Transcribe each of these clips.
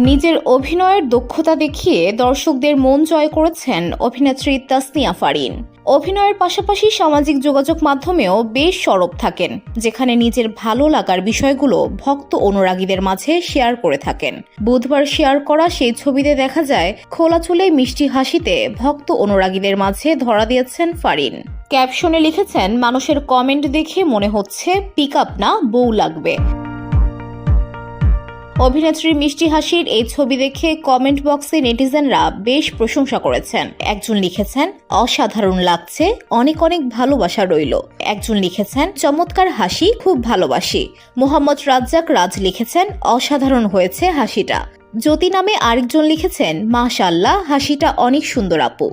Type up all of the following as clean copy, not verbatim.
নিজের অভিনয়ের দক্ষতা দেখিয়ে দর্শকদের মন জয় করেছেন অভিনেত্রী তাসনিয়া ফারিন। অভিনয়ের পাশাপাশি সামাজিক যোগাযোগ মাধ্যমেও বেশ সরব থাকেন, যেখানে নিজের ভালো লাগার বিষয়গুলো ভক্ত অনুরাগীদের মাঝে শেয়ার করে থাকেন। বুধবার শেয়ার করা সেই ছবিতে দেখা যায় খোলা চুলে মিষ্টি হাসিতে ভক্ত অনুরাগীদের মাঝে ধরা দিয়েছেন ফারিন। ক্যাপশনে লিখেছেন, মানুষের কমেন্ট দেখে মনে হচ্ছে পিকআপ না বউ লাগবে। অভিনেত্রীর মিষ্টি হাসির এই ছবি দেখে কমেন্ট বক্সে নেটিজেনরা বেশ প্রশংসা করেছেন। একজন লিখেছেন, অসাধারণ লাগছে, অনেক অনেক ভালোবাসা রইল। একজন লিখেছেন, চমৎকার হাসি, খুব ভালোবাসি। মোহাম্মদ রাজ্জাক রাজ লিখেছেন, অসাধারণ হয়েছে হাসিটা। জ্যোতি নামে আরেকজন লিখেছেন, মাশাআল্লাহ, হাসিটা অনেক সুন্দর আপু।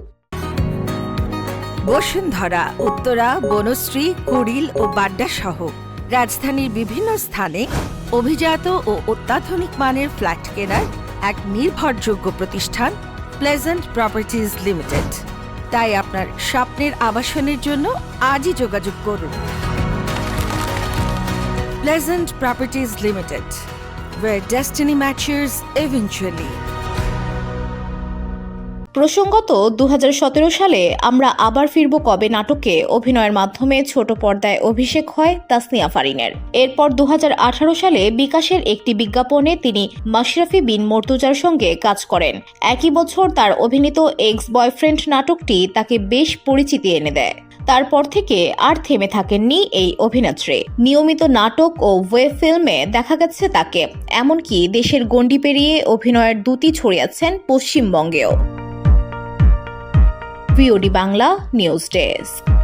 বসুন্ধরা, উত্তরা, বনশ্রী, কুড়িল ও বাড্ডা সহ রাজধানীর বিভিন্ন স্থানে অভিজাত ও অত্যাধুনিক মানের ফ্ল্যাট কেনার এক নির্ভরযোগ্য প্রতিষ্ঠান প্লেজেন্ট প্রপার্টিজ লিমিটেড। তাই আপনার স্বপ্নের আবাসনের জন্য আজই যোগাযোগ করুন। Pleasant properties limited, where destiny matches eventually। প্রসঙ্গত 2017 সালে আমরা আবার ফিরব কবে নাটকে অভিনয়ের মাধ্যমে ছোট পর্দায় অভিষেক হয় তাসনিয়া ফারিনের। এরপর 2018 সালে বিকাশের একটি বিজ্ঞাপনে তিনি মাশরাফি বিন মর্তুজার সঙ্গে কাজ করেন। একই বছর তার অভিনীত এক্স বয়ফ্রেন্ড নাটকটি তাকে বেশ পরিচিতি এনে দেয়। তারপর থেকে আর থেমে থাকেননি এই অভিনেত্রী। নিয়মিত নাটক ও ওয়েব ফিল্মে দেখা গেছে তাকে, এমনকি দেশের গণ্ডি পেরিয়ে অভিনয়ের দ্যুতি ছড়িয়েছেন পশ্চিমবঙ্গেও। VOD Bangla news desk.